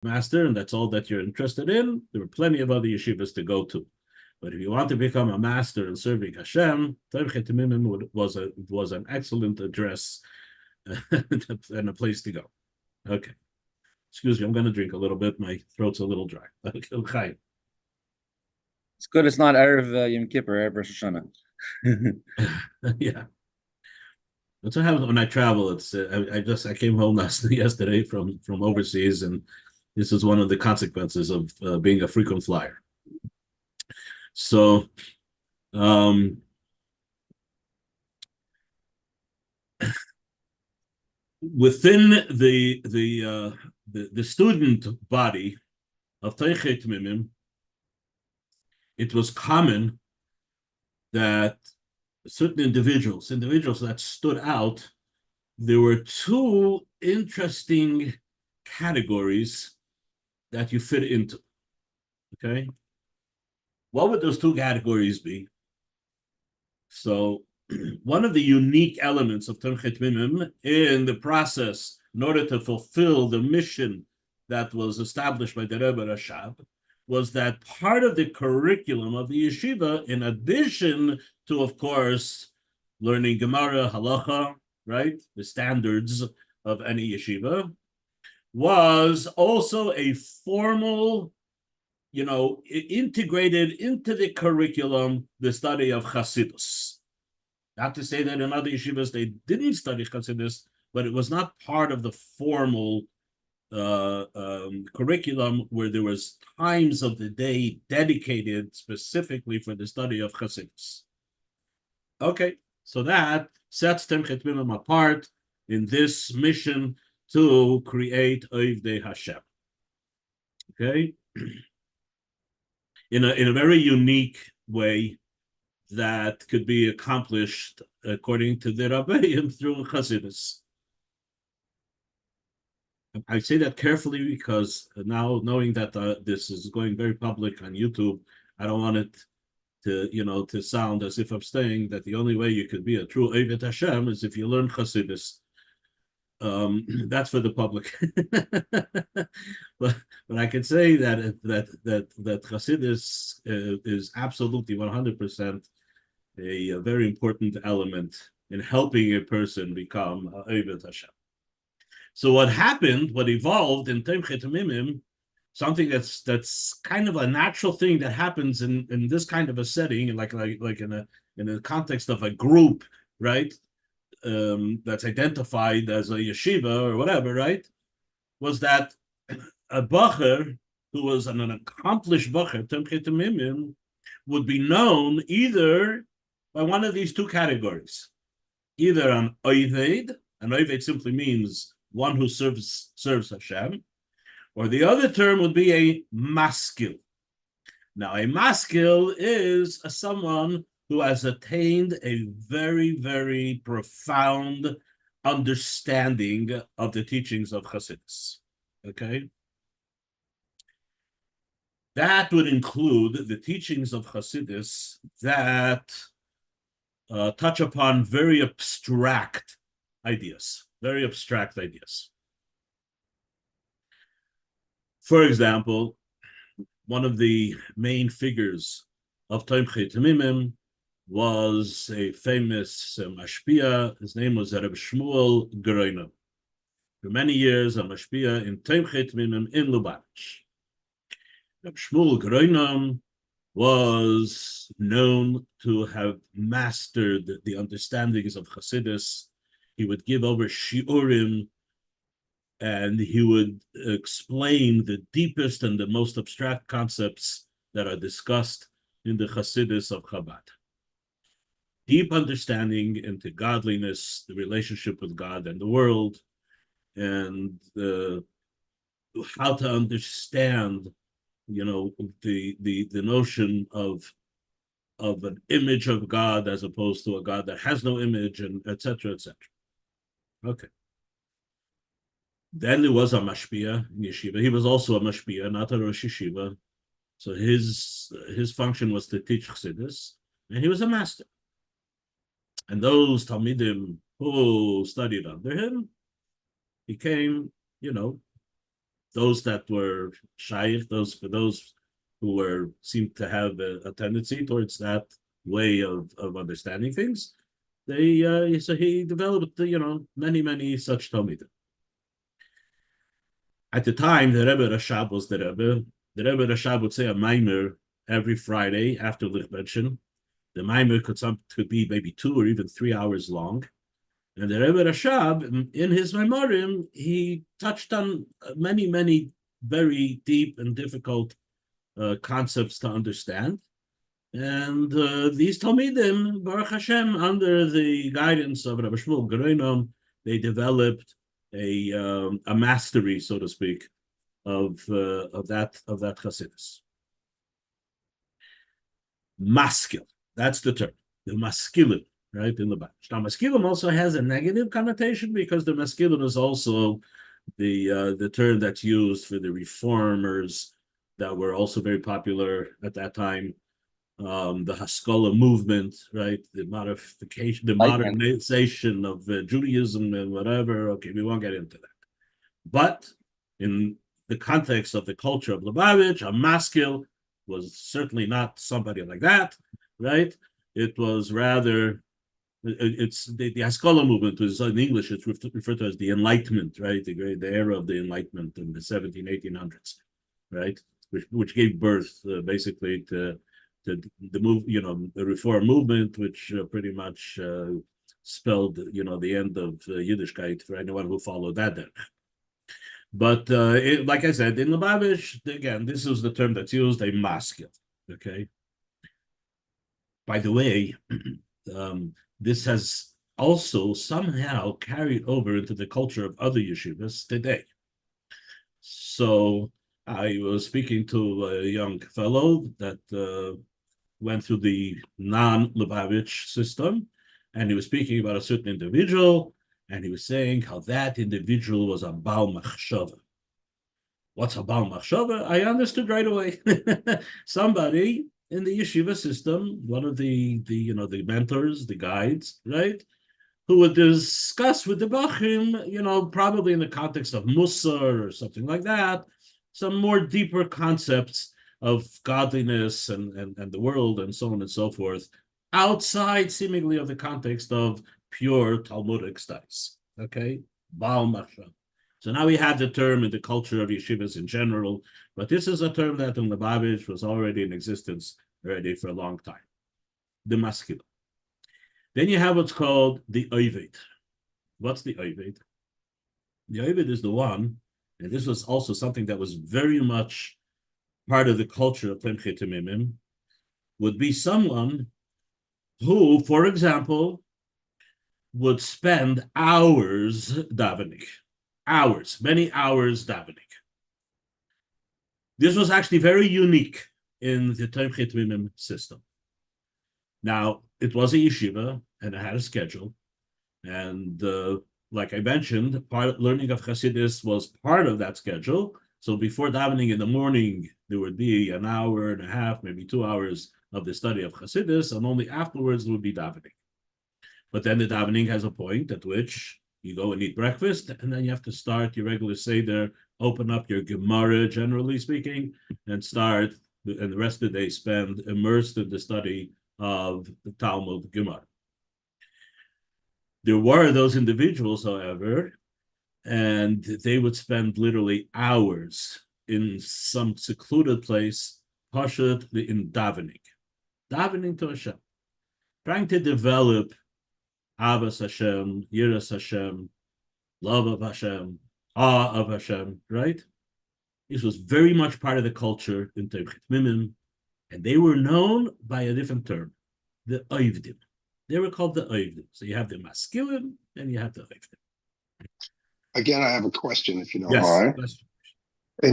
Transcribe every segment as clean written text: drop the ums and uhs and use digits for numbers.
master, and that's all that you're interested in, there were plenty of other yeshivas to go to. But if you want to become a master in serving Hashem, Tomchei Temimim was an excellent address and a place to go. Okay. Excuse me, I'm going to drink a little bit. My throat's a little dry. Okay. It's good it's not Erev Yom Kippur, Erev Rosh Hashanah. Yeah. That's what happens when I travel. It's I came home yesterday from overseas, and this is one of the consequences of being a frequent flyer. So, within the student body of Tomchei Temimim, it was common that certain individuals that stood out, there were two interesting categories that you fit into. Okay, what would those two categories be? So, one of the unique elements of Tomchei Temimim in the process, in order to fulfill the mission that was established by the Rebbe Rashab, was that part of the curriculum of the yeshiva, in addition to, of course, learning Gemara, Halacha, right, the standards of any yeshiva, was also a formal, integrated into the curriculum, the study of Chassidus. Not to say that in other yeshivas they didn't study Chassidus, but it was not part of the formal curriculum where there was times of the day dedicated specifically for the study of Chassidus. Okay, so that sets Tomchei Temimim apart in this mission to create Ovdei Hashem. Okay, in a very unique way that could be accomplished according to the Rabbeim through Chassidus. I say that carefully because now, knowing that this is going very public on YouTube, I don't want it to sound as if I'm saying that the only way you could be a true Ovdei Hashem is if you learn Chassidus. That's for the public. but I can say that Chassidus is absolutely 100% a very important element in helping a person become Ovdei Hashem. So what evolved in Tomchei Temimim, something that's kind of a natural thing that happens in this kind of a setting, like in the context of a group, right? That's identified as a yeshiva or whatever, right? Was that a bacher who was an accomplished bacher, Tomchei Temimim, would be known either by one of these two categories, either an oived, simply means one who serves Hashem, or the other term would be a maskil. Now, a maskil is someone who has attained a very, very profound understanding of the teachings of Chassidus. Okay? That would include the teachings of Chassidus that touch upon very abstract ideas. For example, one of the main figures of Tomchei Temimim was a famous mashpia. His name was Rebbe Shmuel Geroino. For many years, a mashpia in Tomchei Temimim in Lubavitch. Rebbe Shmuel Geroino was known to have mastered the understandings of Chassidus. He would give over shiurim, and he would explain the deepest and the most abstract concepts that are discussed in the Chassidus of Chabad. Deep understanding into godliness, the relationship with God and the world, and how to understand, the notion of an image of God as opposed to a God that has no image, and etc. etc. Okay. Then there was a mashpia in yeshiva. He was also a mashpia, not a rosh yeshiva. So his function was to teach Chassidus, and he was a master. And those Talmidim who studied under him became, those that were shaykh, those who seemed to have a tendency towards that way of understanding things. So he developed many such talmidim. At the time, the Rebbe Rashab was the Rebbe. The Rebbe Rashab would say a maimer every Friday after Likkutei. The maimer could be maybe 2 or even 3 hours long. And the Rebbe Rashab, in his Maimarim, he touched on many very deep and difficult concepts to understand. And these Talmidim, Baruch Hashem, under the guidance of Rabbi Shmuel Geronom, they developed a mastery, so to speak, of that Chassidus. Maskil, that's the term, the maskilim, right, in the Bible. Now, maskilim also has a negative connotation because the maskilim is also the term that's used for the reformers that were also very popular at that time. The Haskalah movement, right? The modification, the modernization of Judaism and whatever. Okay, we won't get into that. But in the context of the culture of Lubavitch, a maskil was certainly not somebody like that, right? It was rather, it's the Haskalah movement was in English, it's referred to as the Enlightenment, right? The era of the Enlightenment in the 1800s, right? Which gave birth basically to the reform movement, which pretty much spelled, the end of Yiddishkeit for anyone who followed that. But like I said, in Lubavitch, again, this is the term that's used, a maskil. Okay. By the way, this has also somehow carried over into the culture of other yeshivas today. So I was speaking to a young fellow that went through the non-Lubavitch system, and he was speaking about a certain individual, and he was saying how that individual was a Baal Machshava. What's a Baal Machshava? I understood right away. Somebody in the yeshiva system, one of the mentors, the guides, right, who would discuss with the Bachim, probably in the context of Musar or something like that, some more deeper concepts of godliness and the world and so on and so forth, outside seemingly of the context of pure Talmudic studies. Okay, Baal Machshava. So now we have the term in the culture of yeshivas in general, but this is a term that in Lubavitch was already in existence already for a long time. The maskil. Then you have what's called the Oved. What's the Oved? The Oved is the one, and this was also something that was very much part of the culture of Temche Temimim, would be someone who, for example, would spend hours davening. Many hours davening. This was actually very unique in the Temche Temimim system. Now, it was a yeshiva, and it had a schedule, and like I mentioned, learning of Chassidus was part of that schedule. So before davening in the morning, there would be an hour and a half, maybe 2 hours of the study of Chassidus, and only afterwards there would be davening. But then the davening has a point at which you go and eat breakfast, and then you have to start your regular Seder, open up your Gemara, generally speaking, and start, and the rest of the day spend immersed in the study of the Talmud Gemara. There were those individuals, however, and they would spend literally hours in some secluded place, Parshas in davening to Hashem, trying to develop Avas Hashem, Yiras Hashem, love of Hashem, awe of Hashem, right? This was very much part of the culture in Temche Temimim, and they were known by a different term, the Ovdim. They were called the Ovdim. So you have the Maskilim and you have the Ovdim. Again, I have a question, if you don't mind.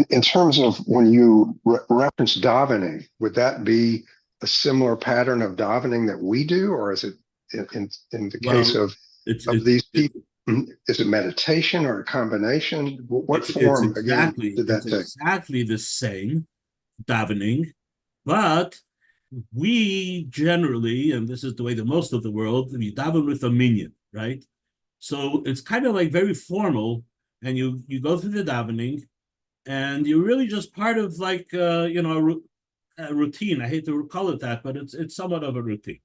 In terms of when you reference davening, would that be a similar pattern of davening that we do, or is it in the case of these people? Is it meditation or a combination? What form exactly, did that take? Exactly the same davening, but we generally, and this is the way that most of the world, we daven with a minyan, right? So it's kind of like very formal, and you go through the davening, and you're really just part of like a routine. I hate to call it that, but it's somewhat of a routine.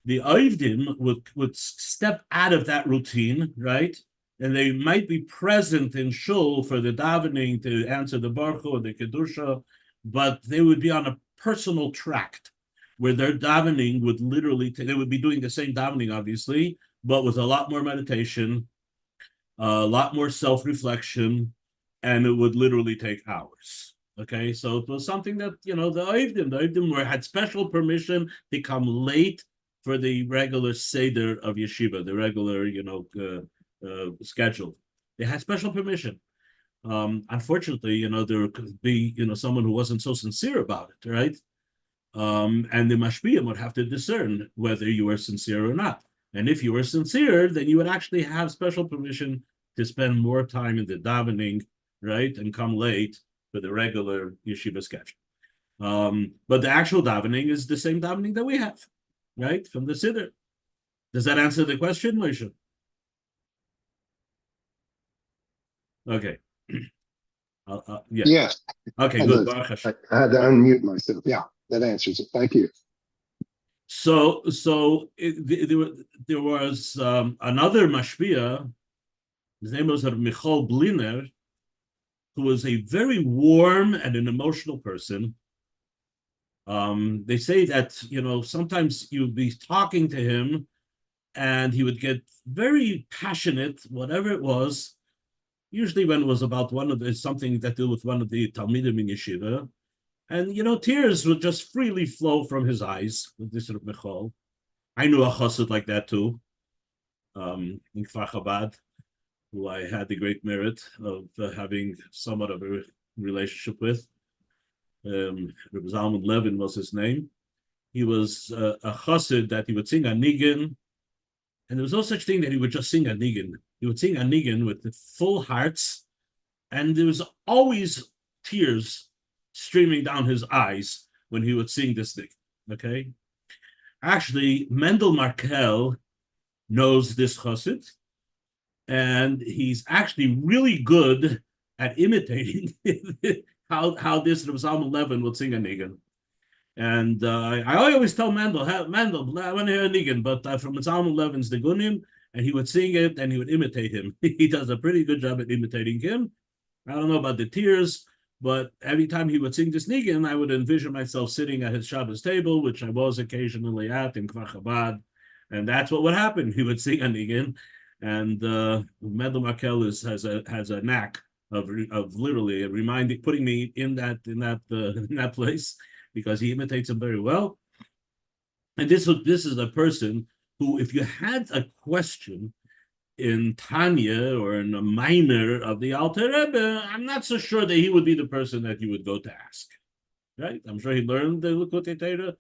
The Oivdim would step out of that routine, right? And they might be present in shul for the davening to answer the baruch or the kedusha, but they would be on a personal tract where their davening would literally, they would be doing the same davening, obviously, but with a lot more meditation, a lot more self-reflection, and it would literally take hours. Okay, so it was something that, the Oivdim had special permission to come late for the regular Seder of yeshiva, the regular, schedule. They had special permission. Unfortunately, there could be, someone who wasn't so sincere about it, right? And the mashpiyim would have to discern whether you were sincere or not. And if you were sincere, then you would actually have special permission to spend more time in the davening, right, and come late for the regular yeshiva schedule. But the actual davening is the same davening that we have, right, from the Siddur. Does that answer the question, Moshe? Okay. Yeah. Yes. Okay, good. I had to unmute myself. Yeah, that answers it. Thank you. So there was another mashpia. His name was Michal Bliner, who was a very warm and an emotional person. They say that, sometimes you'd be talking to him and he would get very passionate, whatever it was, usually when it was about something that deal with one of the Talmidim in Yeshiva. And, tears would just freely flow from his eyes with this sort of Michal. I knew a chassid like that too, in Kfar Chabad, who I had the great merit of having somewhat of a relationship with. Rebbe Zalman Levin was his name. He was a chassid that he would sing a nigun, and there was no such thing that he would just sing a nigun. He would sing a nigun with the full hearts, and there was always tears streaming down his eyes when he would sing this thing. Okay, actually, Mendel Markel knows this chassid, and he's actually really good at imitating how this Rebbe Zalman Levin would sing a nigun. And I always tell Mendel, I want to hear a nigun, but from Zalman Levin's Nigunim, and he would sing it and he would imitate him. He does a pretty good job at imitating him. I don't know about the tears, but every time he would sing this nigun, I would envision myself sitting at his Shabbos table, which I was occasionally at in Kfar Chabad, and that's what would happen. He would sing a nigun, and Mendel Markel has a knack of literally putting me in that place, because he imitates him very well. And this is a person who, if you had a question in Tanya or in a minor of the Alter Rebbe, I'm not so sure that he would be the person that you would go to ask, right? I'm sure he learned the Likkutei Torah,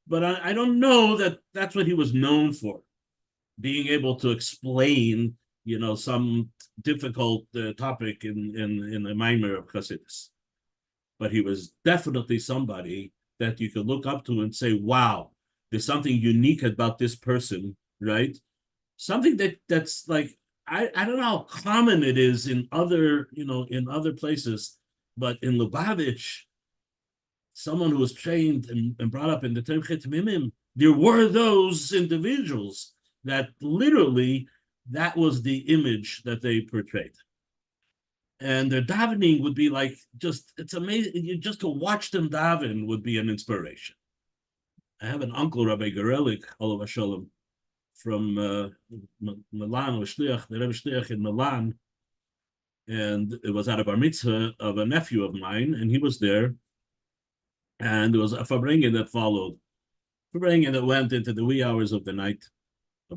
but I don't know that that's what he was known for, being able to explain, some difficult topic in the minor of Chassidus. But he was definitely somebody that you could look up to and say, wow, there's something unique about this person, right? Something that's like, I don't know how common it is in other places, but in Lubavitch, someone who was trained and brought up in the Temchet Mimim, there were those individuals that literally, that was the image that they portrayed. And their davening would be like, it's amazing. Just to watch them daven would be an inspiration. I have an uncle, Rabbi Gerelik, Olav Shalom, from Milan, shliach, the Rebbe shliach in Milan. And it was at a bar mitzvah of a nephew of mine, and he was there. And there was a farbrengen that followed. Farbrengen that went into the wee hours of the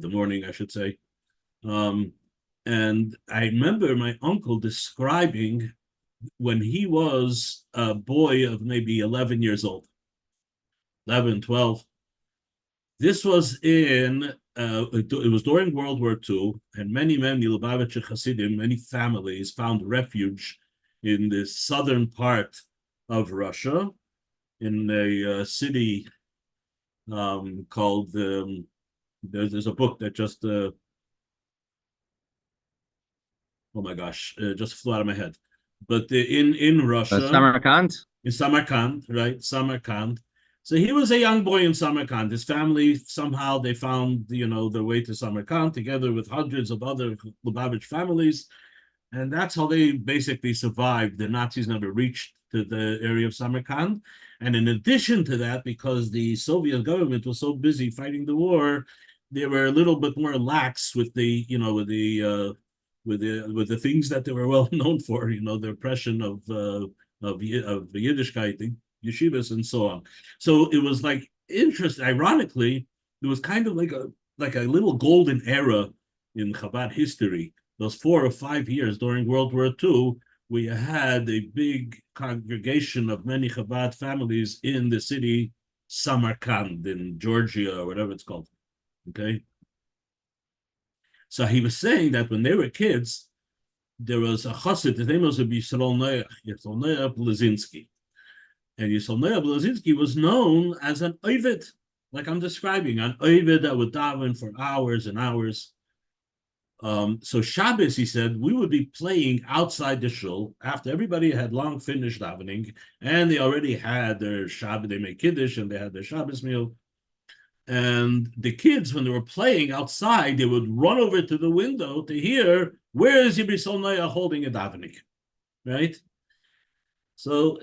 morning, I should say. And I remember my uncle describing when he was a boy of maybe 11 years old, 11, 12. This was it was during World War II, and many Lubavitcher Hasidim, many families found refuge in the southern part of Russia, in a city called, there's a book that just, oh my gosh, it just flew out of my head. but in Russia, Samarkand? in Samarkand, right? Samarkand. So he was a young boy in Samarkand. His family, somehow they found, their way to Samarkand together with hundreds of other Lubavitch families. And that's how they basically survived. The Nazis never reached to the area of Samarkand. And in addition to that, because the Soviet government was so busy fighting the war, they were a little bit more lax with the, with the things that they were well known for, the oppression of Yiddishkeit, yeshivas, and so on. So it was like interesting. Ironically, it was kind of like a little golden era in Chabad history. Those 4 or 5 years during World War II, we had a big congregation of many Chabad families in the city Samarkand in Georgia or whatever it's called. Okay. So he was saying that when they were kids, there was a chassid, his name was Yisrael Noach Blazinski. And Yisrael Noach Blazinski was known as an oived, like I'm describing, an oived that would daven for hours and hours. So Shabbos, he said, we would be playing outside the shul after everybody had long finished davening, and they already had their Shabbos, they made Kiddush, and they had their Shabbos meal. And the kids, when they were playing outside, they would run over to the window to hear, where is Yibrisol Noach holding a davening, right? So,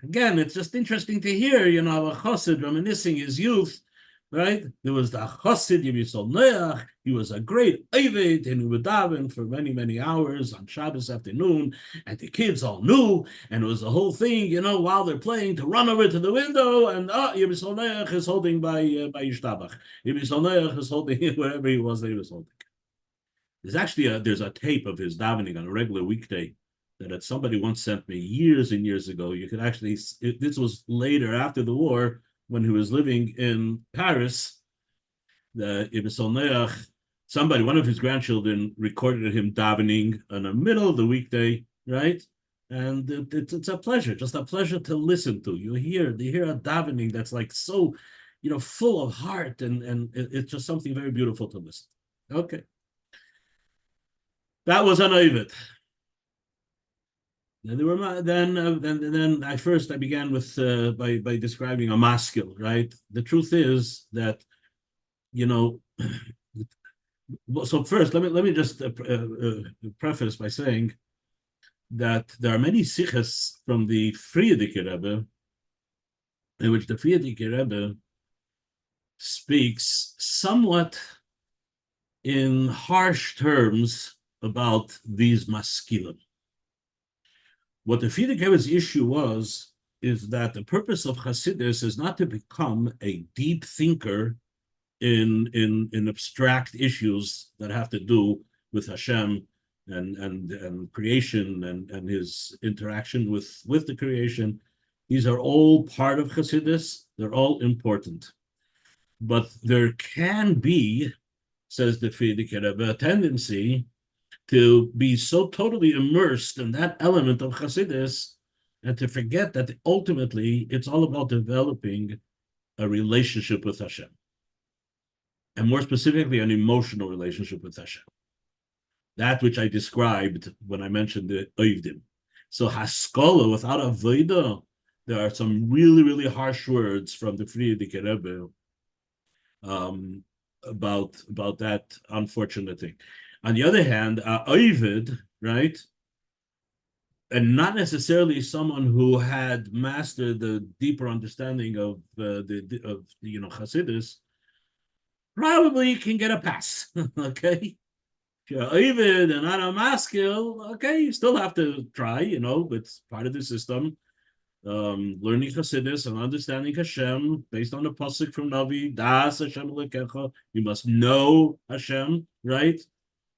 again, it's just interesting to hear, a chassid reminiscing his youth, right? There was the chassid Yibrisol Noach. He was a great oived, and he would daven for many, many hours on Shabbos afternoon, and the kids all knew, and it was the whole thing, while they're playing, to run over to the window, and Yibrisol Noach is holding by Yishtabach. Yibrisol Noach is holding wherever he was that he was holding. There's actually there's a tape of his davening on a regular weekday that somebody once sent me years and years ago. You could actually, this was later after the war, when he was living in Paris, the Yibrisol Noach, somebody, one of his grandchildren, recorded him davening in the middle of the weekday, right? And it's a pleasure, just a pleasure to listen to. You hear a davening that's like so, full of heart, and it's just something very beautiful to listen. Okay. That was an oived. Then I began with by describing a maskil, right? The truth is that, so first let me just preface by saying that there are many sichas from the Friedrich Rebbe in which the Friedrich Rebbe speaks somewhat in harsh terms about these maskilim. What the Friedrich Rebbe's issue is that the purpose of Hasidus is not to become a deep thinker in abstract issues that have to do with Hashem and creation and his interaction with the creation. These are all part of Hasidus. They're all important. But there can be, says the Friedrich Rebbe, a tendency to be so totally immersed in that element of Hasidus and to forget that ultimately it's all about developing a relationship with Hashem. And more specifically, an emotional relationship with Hashem. That which I described when I mentioned the Oivdim. So Haskalah, without Avodah, there are some really, really harsh words from the Friedrich Rebbe about that unfortunate thing. On the other hand, Oived, right, and not necessarily someone who had mastered the deeper understanding of Hasidus, probably can get a pass. Okay, if you're Oived and not a maskil, okay, you still have to try, but it's part of the system. Learning Hasidus and understanding Hashem based on the pasuk from Navi, Das Hashem Lekecha. You must know Hashem, right?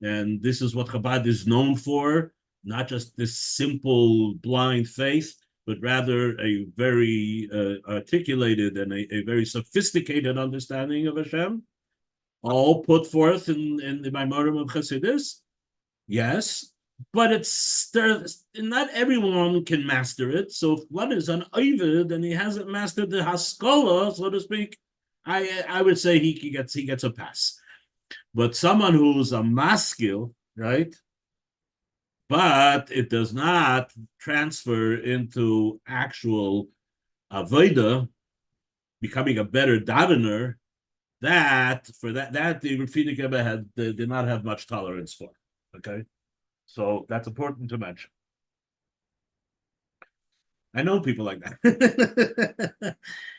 And this is what Chabad is known for, not just this simple blind faith, but rather a very articulated and a very sophisticated understanding of Hashem, all put forth in the Maimorim of Chassidus. Yes, but not everyone can master it. So if one is an Oived and he hasn't mastered the Haskalah, so to speak, I would say he gets a pass. But someone who's a maskil, right? but it does not transfer into actual avodah, becoming a better davener. That the Rafidik Rebbe did not have much tolerance for. Okay, so that's important to mention. I know people like that,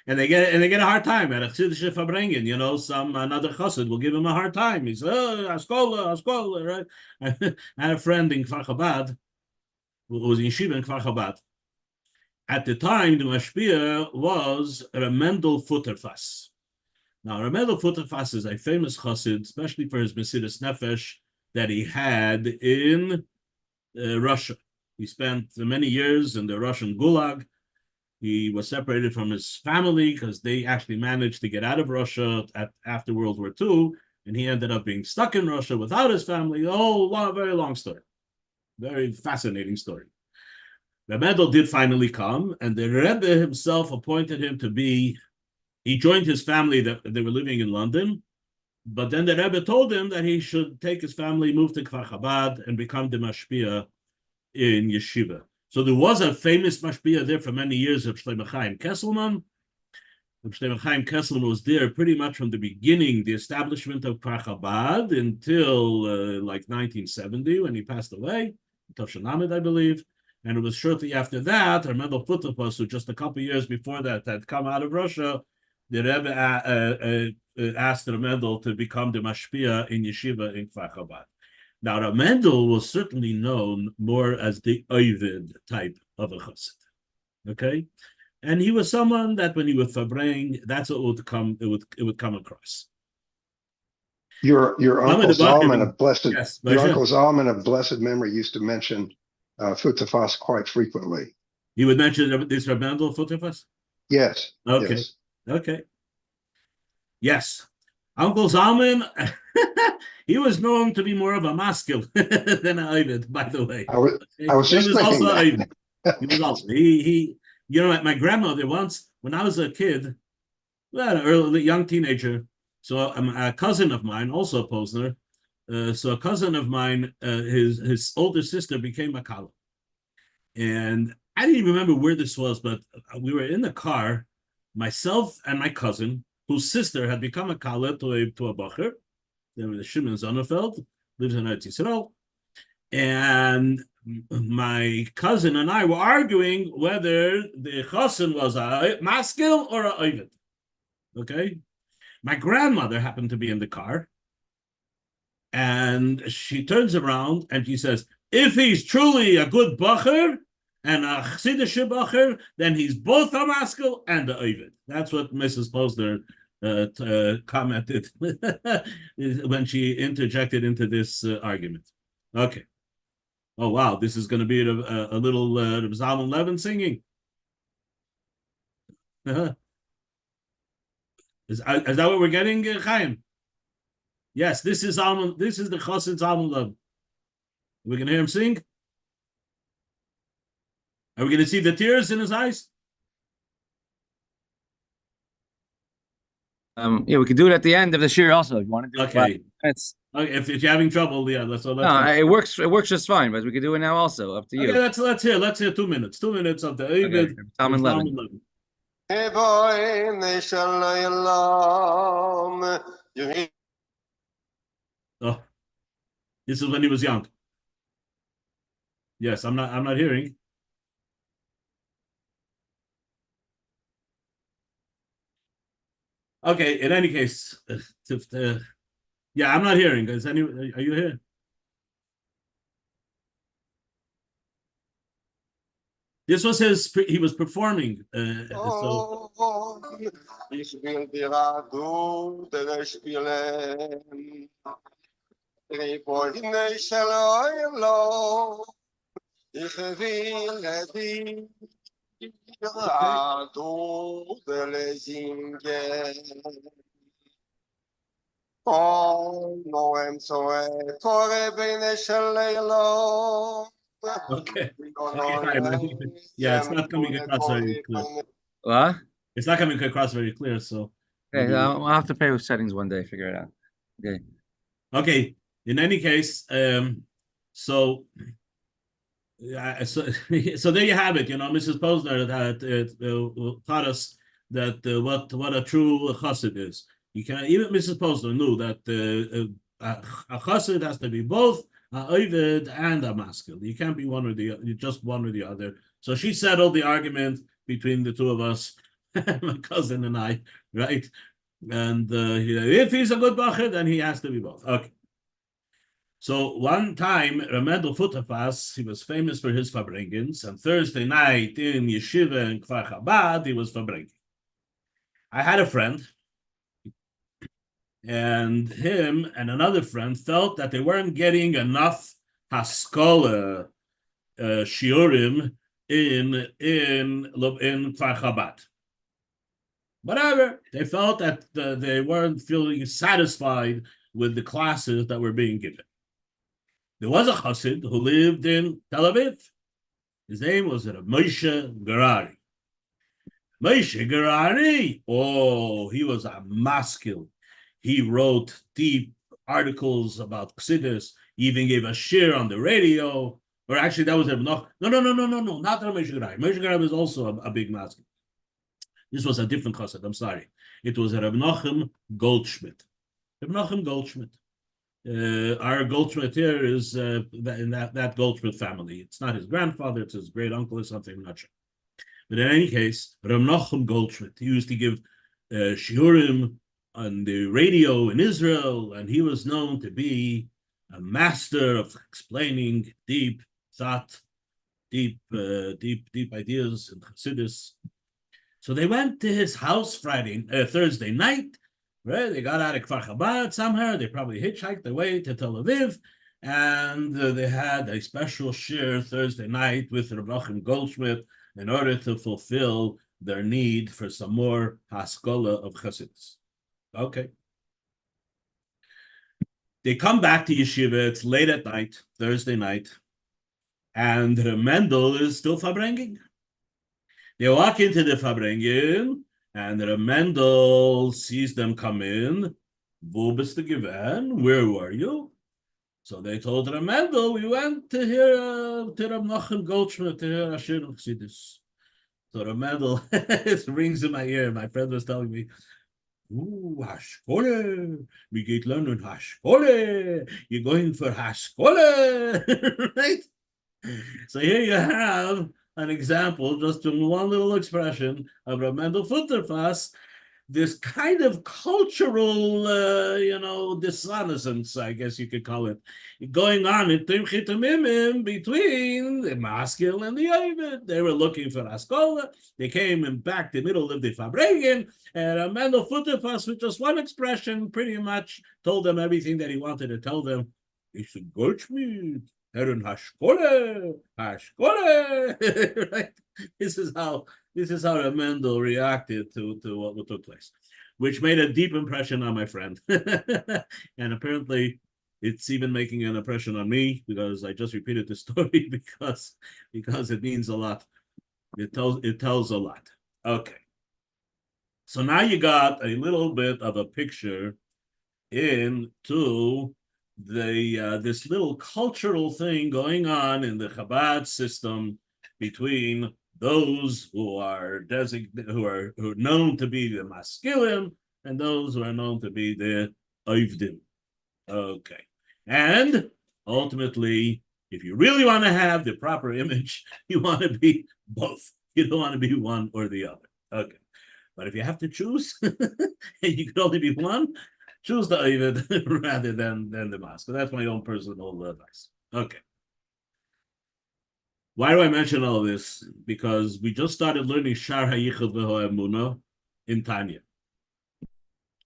and they get a hard time at a chassidische Farbrengen. You know, another chassid will give him a hard time. He's askola, right? I had a friend in Kfar Chabad who was in yeshiva in Kfar Chabad. At the time, the mashpia was Mendel Futterfass. Now, Mendel Futterfass is a famous chassid, especially for his Mesidas Nefesh that he had in Russia. He spent many years in the Russian Gulag. He was separated from his family because they actually managed to get out of Russia after World War II, and he ended up being stuck in Russia without his family. Very long story. Very fascinating story. The Mendel did finally come, and the Rebbe himself appointed him to be. He joined his family that they were living in London, but then the Rebbe told him that he should take his family, move to Kfar Chabad, and become the mashpia in yeshiva. So there was a famous mashpia there for many years of Shlomo Chaim Kesselman. Shlomo Chaim Kesselman was there pretty much from the beginning, the establishment of Kfar Chabad, until like 1970 when he passed away, Tavshanamid, I believe. And it was shortly after that, Mendel Futterfass, who just a couple of years before that had come out of Russia, the Rebbe asked Mendel to become the mashpia in yeshiva in Kfar Chabad. Now, Mendel was certainly known more as the Ovid type of a chassid, okay? And he was someone that when he would farbring, that's what would come. It would come across. Your uncle Zalman of blessed yes, your uncle Zalman of blessed memory used to mention Futterfass quite frequently. He would mention this Mendel Futterfass? Yes. Okay. Yes. Okay. Yes. Uncle Zalman, he was known to be more of a maskil than an Ovid, by the way. I was just thinking that. He was also he you know, my grandmother once, when I was a kid, well, an early young teenager, so a cousin of mine, also a Posner, so a cousin of mine, his older sister became a Kala. And I didn't even remember where this was, but we were in the car, myself and my cousin, whose sister had become a Kala to a Bacher. They were the Shimon Zonnefeld, lives in Eretz Yisrael. And my cousin and I were arguing whether the chassan was a maskil or a ovid. Okay? My grandmother happened to be in the car, and she turns around and she says, if he's truly a good bacher and a chassidische bacher, then he's both a maskil and a ovid. That's what Mrs. Posner commented when she interjected into this argument. Okay. Oh, wow. This is going to be a little Zalman Levin singing. Is that what we're getting, Chaim? Yes, this is the Chassid Zalman Levin. We can hear him sing? Are we going to see the tears in his eyes? Yeah, we could do it at the end of the Shiur also. If you want to do it. Okay. Okay, if you're having trouble, yeah, let's it works. It works just fine, but we could do it now also. Up to you. Okay, let's hear 2 minutes. 2 minutes of the Ovid. Zalman Levin. Oh, this is when he was young. Yes, I'm not hearing. Okay, in any case, yeah, I'm not hearing. Are you here? This was he was performing. So. Okay. Yeah, it's not coming across very clear. What? It's not coming across very clear, so. Okay, I'll have to play with settings one day, figure it out. Okay. Okay. In any case, so So, so there you have it. Mrs. Posner taught us that what a true chassid is. You can even Mrs. Posner knew that a chassid has to be both a oived and a maskil. You can't be one or the other. Just one or the other. So she settled the argument between the two of us, my cousin and I, right? And if he's a good bacher, then he has to be both. Okay. So one time, Ramendel Futterfass, he was famous for his farbrengens, and Thursday night in Yeshiva in Kfar Chabad, he was farbrengen. I had a friend, and him and another friend felt that they weren't getting enough Haskola Shiurim in Kfar Chabad. Whatever, they felt that they weren't feeling satisfied with the classes that were being given. There was a chassid who lived in Tel Aviv. His name was Moshe Gerari. Moshe Gerari, he was a maskil. He wrote deep articles about Chassidus. He even gave a shir on the radio. Or actually, that was no, not Moshe Gerari. Moshe Gerari was also a big maskil. This was a different chassid. I'm sorry. It was Reb Nachum Goldschmidt. Reb Nachum Goldschmidt. Our Goldschmidt here is in that Goldschmidt family. It's not his grandfather, it's his great uncle or something, I'm not sure. But in any case, Reb Nachum Goldschmidt, he used to give shiurim on the radio in Israel, and he was known to be a master of explaining deep thought, deep ideas and chassidus. So they went to his house Thursday night. Right, they got out of Kfar Chabad somehow. They probably hitchhiked their way to Tel Aviv, and they had a special shir Thursday night with Reb Nachum Goldschmidt in order to fulfill their need for some more haskola of chassidus. Okay. They come back to yeshiva. It's late at night, Thursday night, and Mendel is still farbrengen. They walk into the farbrengen. And the Mendel sees them come in. Wo bist du gewesen? Where were you? So they told the Mendel, we went to hear Reb Nachum Goldschmidt to hear Ashir of Chassidus. So the Mendel, it rings in my ear. My friend was telling me, Haskole, we get learning Haskole. You're going for Haskole, right? So here you have an example, just from one little expression of Reb Mendel Futterfass, this kind of cultural, dissonance, I guess you could call it, going on in Timchit Mimim between the maskil and the oived. They were looking for Haskola. They came in back the middle of the farbrengen, and Reb Mendel Futterfass, with just one expression, pretty much told them everything that he wanted to tell them. It's a Goldschmidt. Herren Haskole. Right? This is how Reb Mendel reacted to what took place, which made a deep impression on my friend. And apparently it's even making an impression on me, because I just repeated the story because it means a lot. It tells a lot. Okay. So now you got a little bit of a picture into this little cultural thing going on in the Chabad system between those who are known to be the maskilim and those who are known to be the oivdim. Okay, and ultimately, if you really want to have the proper image, you want to be both. You don't want to be one or the other. Okay, but if you have to choose, and you could only be one, choose the oived rather than the mask. So that's my own personal advice. Okay. Why do I mention all this? Because we just started learning Shar HaYichud V'Ho'emuna in Tanya.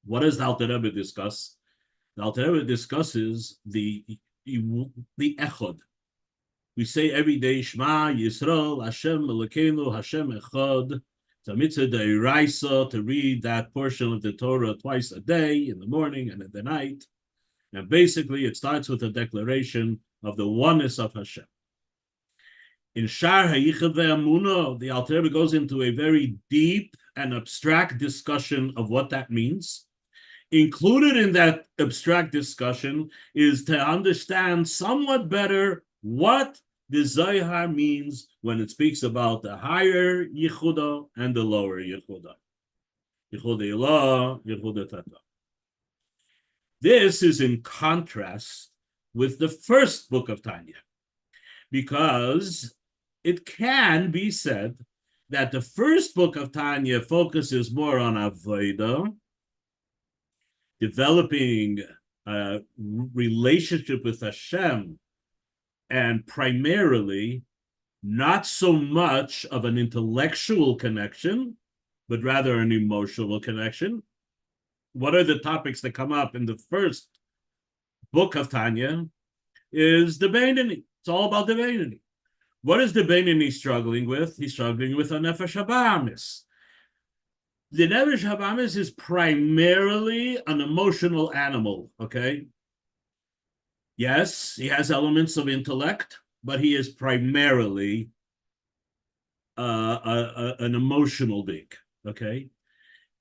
What does the Alter Rebbe discuss? The Alter Rebbe discusses the Echad. We say every day, Shema Yisrael, Hashem Elokeinu, Hashem Echad. It's a mitzvah d'oraisa to read that portion of the Torah twice a day, in the morning and at the night. And basically, it starts with a declaration of the oneness of Hashem. In Shar HaYichud Ve'Amuna, the Alter Rebbe goes into a very deep and abstract discussion of what that means. Included in that abstract discussion is to understand somewhat better what The Zohar means when it speaks about the higher Yehuda and the lower Yehuda. Yehuda Elah, Yehuda Tata. This is in contrast with the first book of Tanya, because it can be said that the first book of Tanya focuses more on Avodah, developing a relationship with Hashem, and primarily not so much of an intellectual connection, but rather an emotional connection. What are the topics that come up in the first book of Tanya? Is the Beinoni. It's all about the Beinoni. What is the Beinoni struggling with? He's struggling with a Nefesh Habahamis. The Nefesh Habahamis is primarily an emotional animal, okay? Yes, he has elements of intellect, but he is primarily an emotional being, okay?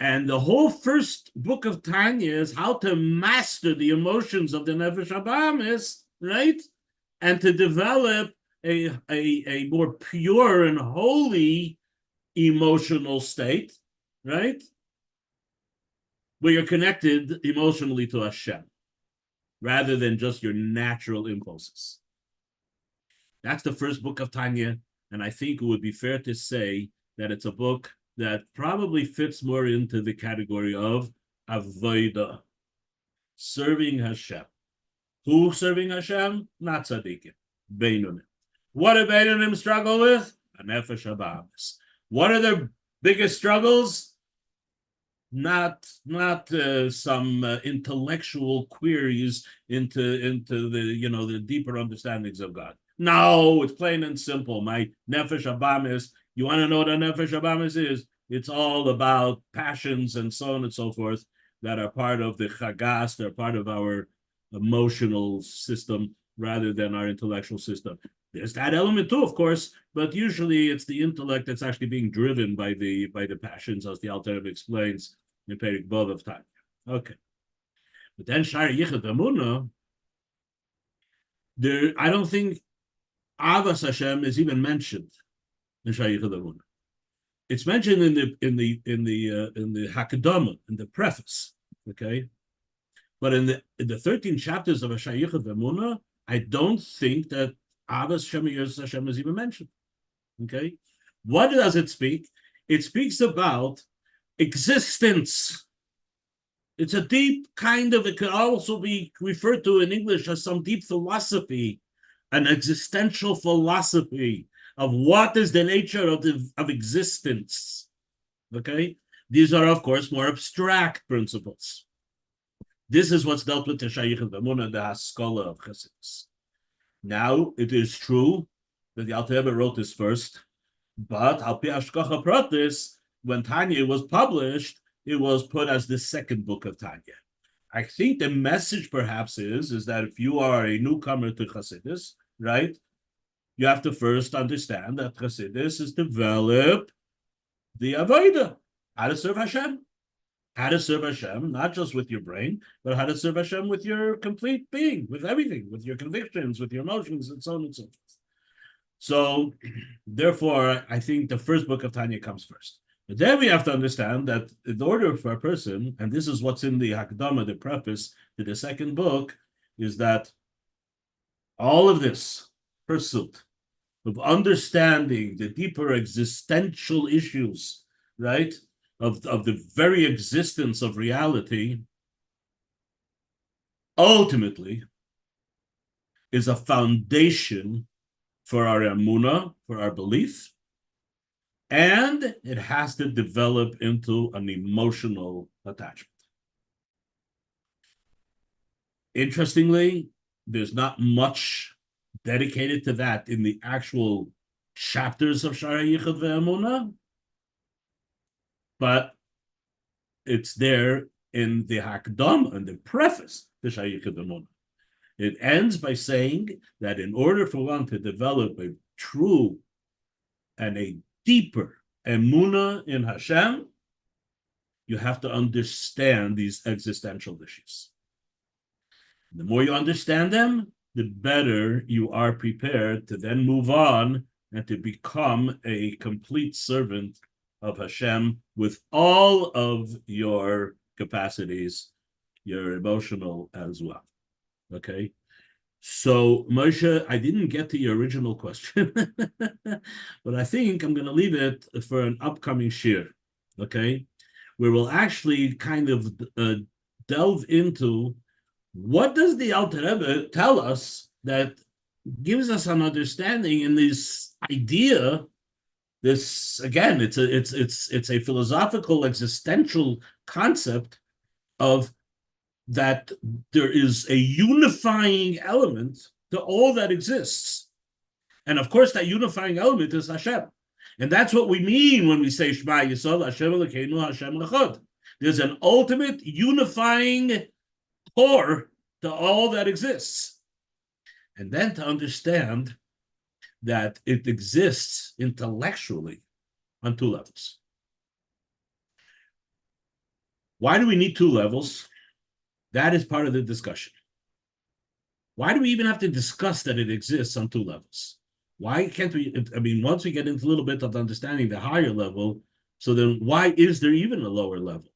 And the whole first book of Tanya is how to master the emotions of the Nefesh Habahamis, right? And to develop a more pure and holy emotional state, right? Where you're connected emotionally to Hashem, rather than just your natural impulses. That's the first book of Tanya, and I think it would be fair to say that it's a book that probably fits more into the category of Avodah, serving Hashem. Who serving Hashem? Not tzaddikim, Beinonim. What do Beinonim struggle with? A Nefesh Habahamis. What are their biggest struggles? Not some intellectual queries into the deeper understandings of God. No, it's plain and simple. My Nefesh Habahamis. You want to know what a Nefesh Habahamis is? It's all about passions and so on and so forth that are part of the chagas. They're part of our emotional system rather than our intellectual system. There's that element too, of course, but usually it's the intellect that's actually being driven by the passions, as the Alter Rebbe explains in Perik Vav of Tanya. Okay, but then Shar Yichud Emunah, I don't think Avas Hashem is even mentioned in Shar Yichud Emunah. It's mentioned in the Hakadama, in the preface, okay. But in the 13 chapters of Shar Yichud Emunah, I don't think that Avas Hashem Yosef Hashem is even mentioned. Okay, what does it speak? It speaks about existence. It's a deep kind of. It could also be referred to in English as some deep philosophy, an existential philosophy of what is the nature of existence. Okay, these are of course more abstract principles. This is what's dealt with in Shar Yichud Emunah, the Haskalah of Chassidus. Now, it is true that the Alter Rebbe wrote this first, but Al Pi Hashgacha Pratis, when Tanya was published, it was put as the second book of Tanya. I think the message perhaps is that if you are a newcomer to Chassidus, right, you have to first understand that Chassidus is develop the Avodah, how to serve Hashem. How to serve Hashem, not just with your brain, but how to serve Hashem with your complete being, with everything, with your convictions, with your emotions, and so on and so forth. So, therefore, I think the first book of Tanya comes first. But then we have to understand that in order for a person, and this is what's in the Hakdama, the preface to the second book, is that all of this pursuit of understanding the deeper existential issues, right, of the very existence of reality, ultimately is a foundation for our emunah, for our belief, and it has to develop into an emotional attachment. Interestingly, there's not much dedicated to that in the actual chapters of Shar Yichud ve'emunah, but it's there in the Hakdam and the preface to Shar Yichud ve'emunah. It ends by saying that in order for one to develop a true and a deeper emunah in Hashem, you have to understand these existential issues. The more you understand them, the better you are prepared to then move on and to become a complete servant of Hashem with all of your capacities, your emotional as well. Okay? So, Moshe, I didn't get to your original question, but I think I'm going to leave it for an upcoming shiur, okay? Where we'll actually kind of delve into what does the Alter Rebbe tell us that gives us an understanding in this idea. This again, it's a philosophical, existential concept of that there is a unifying element to all that exists. And of course, that unifying element is Hashem. And that's what we mean when we say Shema Yisrael, Hashem Elokeinu, Hashem Echad. There's an ultimate unifying core to all that exists. And then to understand that it exists intellectually on two levels. Why do we need two levels? That is part of the discussion. Why do we even have to discuss that it exists on two levels? Why can't we, I mean, once we get into a little bit of understanding the higher level, so then why is there even a lower level?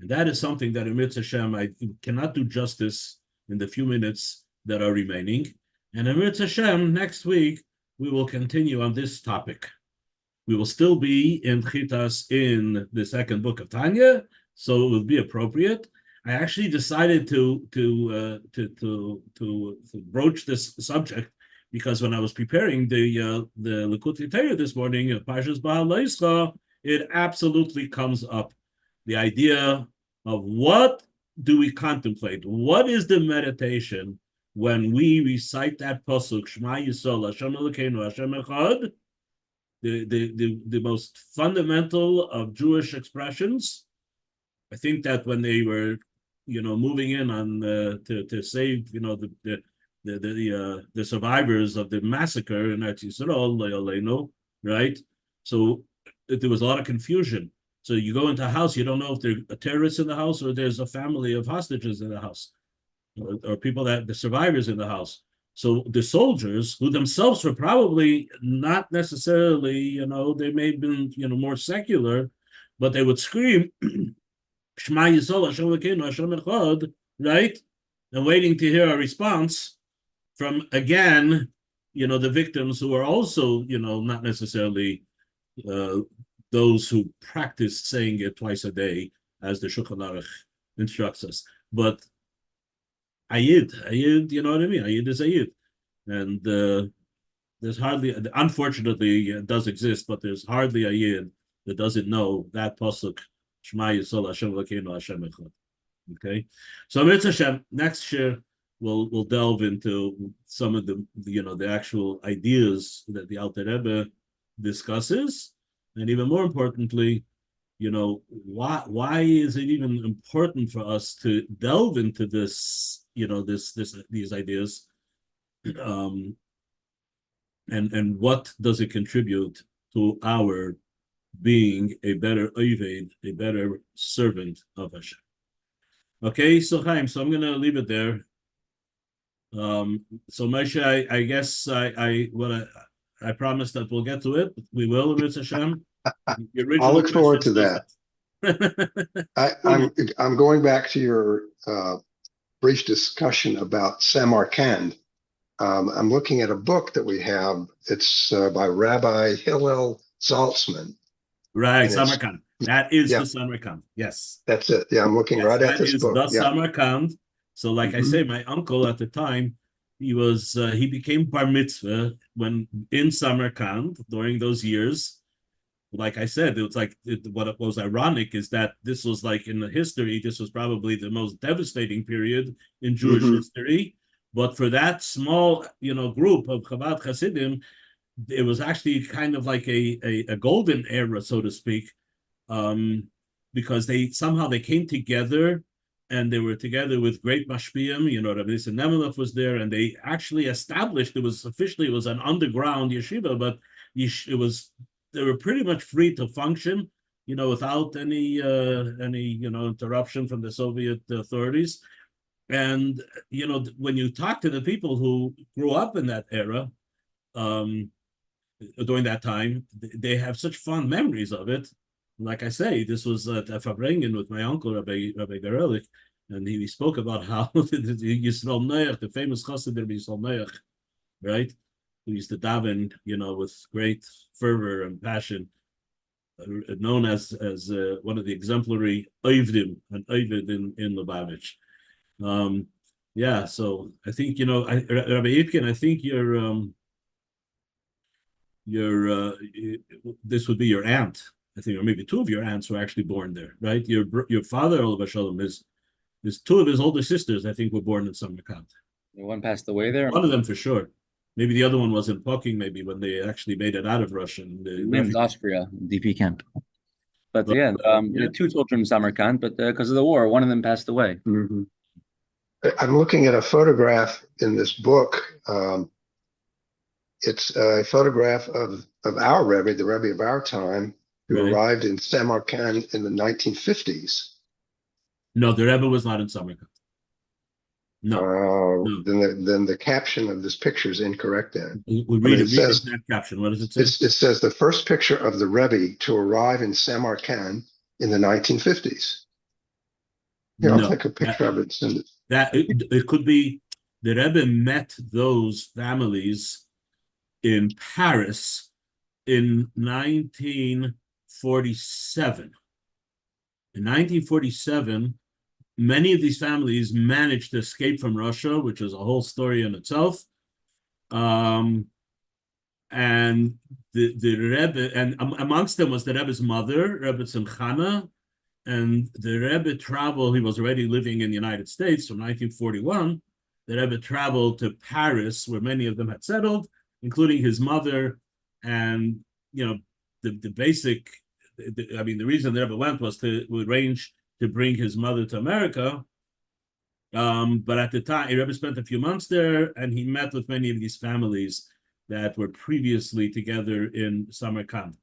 And that is something that in Mitzvah Hashem, I cannot do justice in the few minutes that are remaining. And in Mitzvah Hashem, next week, we will continue on this topic. We will still be in Chitas in the second book of Tanya, so it will be appropriate. I actually decided to broach this subject because when I was preparing the Likkutei Torah this morning, Parshas Behhaloscha, it absolutely comes up. The idea of what do we contemplate? What is the meditation when we recite that pasuk, Shema Yisrael, Hashem Elokeinu, Hashem Echad, the most fundamental of Jewish expressions? I think that when they were, moving in on to save, the survivors of the massacre in Eretz Yisrael, right? So there was a lot of confusion. So you go into a house, you don't know if there are terrorists in the house or there's a family of hostages in the house, or people the survivors in the house. So the soldiers, who themselves were probably not necessarily, they may have been, more secular, but they would scream, Shema Yisrael, Hashem Elokeinu, Hashem Echad, right? And waiting to hear a response from, again, the victims who are also, not necessarily those who practice saying it twice a day, as the Shochet instructs us. But Ayid, you know what I mean? Ayid is Ayid. And there's hardly, unfortunately, it does exist, but there's hardly a Yid that doesn't know that pasuk, Shema Yisrael, Hashem Elokeinu, Hashem Echad. Okay? So Mitzvah Hashem, next year, we'll delve into some of the actual ideas that the Alter Rebbe discusses, and even more importantly, why is it even important for us to delve into this, these ideas, and what does it contribute to our being a better Oved, a better servant of Hashem? Okay, so Chaim, so I'm going to leave it there. So Moshe, I guess I promise that we'll get to it. We will, Mitzvah Hashem. I'll look forward to that. I'm going back to your brief discussion about Samarkand. I'm looking at a book that we have. It's by Rabbi Hillel Zaltzman. Right, Samarkand. That is the Samarkand. Yes. That's it. Yeah, I'm looking right at this book. That is the Samarkand. So like I say, my uncle at the time, he became bar mitzvah when in Samarkand during those years. Like I said, it was like what was ironic is that this was like in the history, this was probably the most devastating period in Jewish history. But for that small, group of Chabad Hasidim, it was actually kind of like a golden era, so to speak, because they came together, and they were together with great mashpiyim. Rabbi Nemelech was there, and they actually established it was an underground yeshiva, but they were pretty much free to function, without any interruption from the Soviet authorities. And when you talk to the people who grew up in that era, during that time, they have such fond memories of it. Like I say, this was at Fabrengen with my uncle, Rabbi Garelik, and he spoke about how Yisrael Noach, the famous chassid Rabbi Yisrael Noach, right, who used to daven, with great fervor and passion, known as one of the exemplary oivdim, an oivd in Lubavitch. Yeah, so I think Rabbi Yitkin, I think this would be your aunt, I think, or maybe two of your aunts were actually born there, right? Your father, Olav Shalom, is two of his older sisters, I think, were born in Samarkand. One passed away there. One of them for sure. Maybe the other one was in Poking, maybe when they actually made it out of Russia. In Austria, DP camp. But yeah, two children in Samarkand, but because of the war, one of them passed away. Mm-hmm. I'm looking at a photograph in this book. It's a photograph of our Rebbe, the Rebbe of our time, who arrived in Samarkand in the 1950s. No, the Rebbe was not in Samarkand. No. Then the caption of this picture is incorrect then. We read that caption. What does it say? It says the first picture of the Rebbe to arrive in Samarkand in the 1950s. Here, I'll take a picture of it and send it. It could be the Rebbe met those families in Paris in 1947. In 1947, many of these families managed to escape from Russia, which is a whole story in itself. And the Rebbe, and amongst them was the Rebbe's mother, Rebbe Simchana, and the Rebbe traveled. He was already living in the United States from 1941. The Rebbe traveled to Paris, where many of them had settled, including his mother. And the basic, the reason the Rebbe went was to arrange to bring his mother to America. But at the time, Rebbe spent a few months there, and he met with many of these families that were previously together in Samarkand.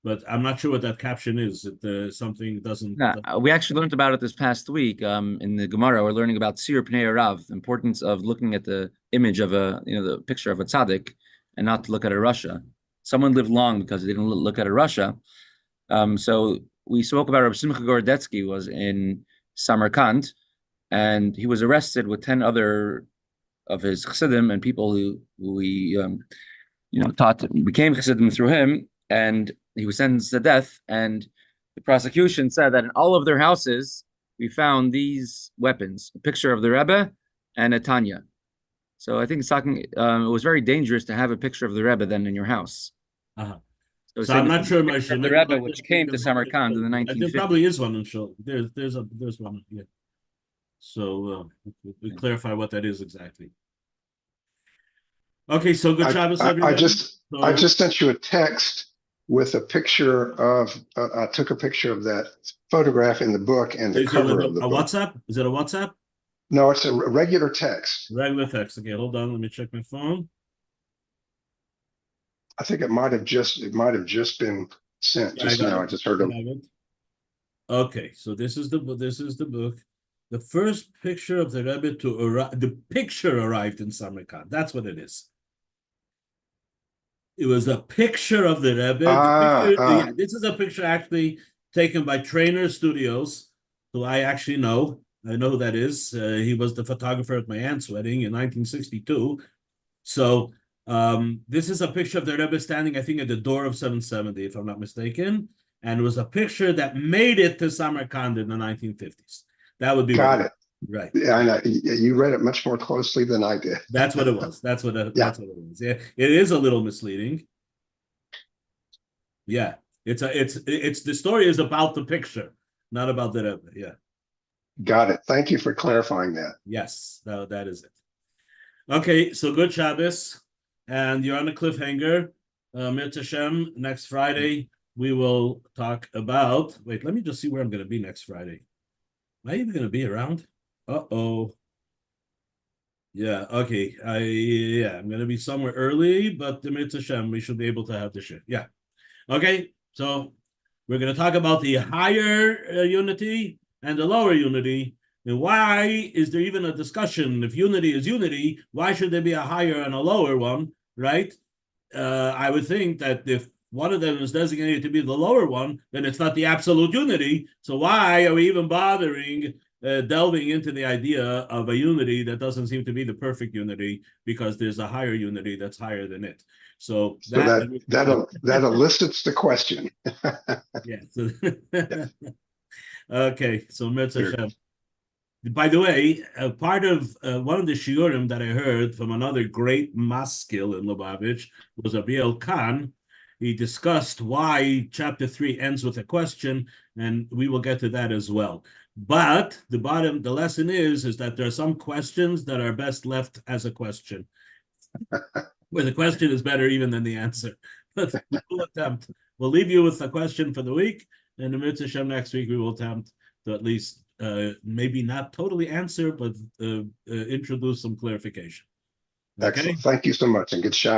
But I'm not sure what that caption is. Something doesn't. We actually learned about it this past week in the Gemara. We're learning about Sir Pnei Rav, the importance of looking at the image of the picture of a tzaddik, and not to look at a Russia. Someone lived long because they didn't look at a Russia. So we spoke about Rabbi Simcha Gorodetsky was in Samarkand, and he was arrested with 10 other of his chassidim and people who we taught became chassidim through him, and he was sentenced to death. And the prosecution said that in all of their houses we found these weapons: a picture of the Rebbe and a Tanya. So I think it was very dangerous to have a picture of the Rebbe then in your house. Uh-huh. So I'm not sure, Moshe. The Rebbe, which came to Samarkand in the 1950s. There probably is one in Shul. There's one. Yeah. So we clarify what that is exactly. Okay, so good Shabbos, everybody. I just sent you a text with a picture of. I took a picture of that photograph in the book and the cover of the book. WhatsApp? Is it a WhatsApp? No, it's a regular text. Regular text. Okay, hold on. Let me check my phone. I think it might have just been sent just now. I just heard them. Okay, so this is the book. The first picture of the Rebbe to arrive. The picture arrived in Samarkand. That's what it is. It was a picture of the Rebbe. This is a picture actually taken by Trainer Studios, who I actually know. I know who that is. He was the photographer at my aunt's wedding in 1962. So this is a picture of the Rebbe standing, I think, at the door of 770, if I'm not mistaken. And it was a picture that made it to Samarkand in the 1950s. That would be got it. Right. Yeah, I know. You read it much more closely than I did. That's what it was. That's what it was. Yeah, it is a little misleading. Yeah, it's the story is about the picture, not about the Rebbe. Yeah. Got it. Thank you for clarifying that. Yes, that is it. Okay, so good Shabbos, and you're on a cliffhanger. Mir Hashem, next Friday we will talk about. Wait, let me just see where I'm going to be next Friday. Am I even going to be around? Uh-oh. Yeah, okay. I'm going to be somewhere early, but the Mir Hashem, we should be able to have the shit. Yeah. Okay, so we're going to talk about the higher unity and the lower unity. And why is there even a discussion? If unity is unity, why should there be a higher and a lower one, right? I would think that if one of them is designated to be the lower one, then it's not the absolute unity. So why are we even bothering delving into the idea of a unity that doesn't seem to be the perfect unity, because there's a higher unity that's higher than it? So that elicits the question. Yeah. Okay, so Mitzvah Hashem. By the way, part of one of the shiurim that I heard from another great maskil in Lubavitch was Abiel Khan. He discussed why chapter 3 ends with a question, and we will get to that as well. But the lesson is that there are some questions that are best left as a question, where the question is better even than the answer. But we'll attempt. We'll leave you with a question for the week, and the Mitzvah Hashem next week we will attempt to at least maybe not totally answer, but introduce some clarification. Okay? Excellent. Thank you so much, and good shot.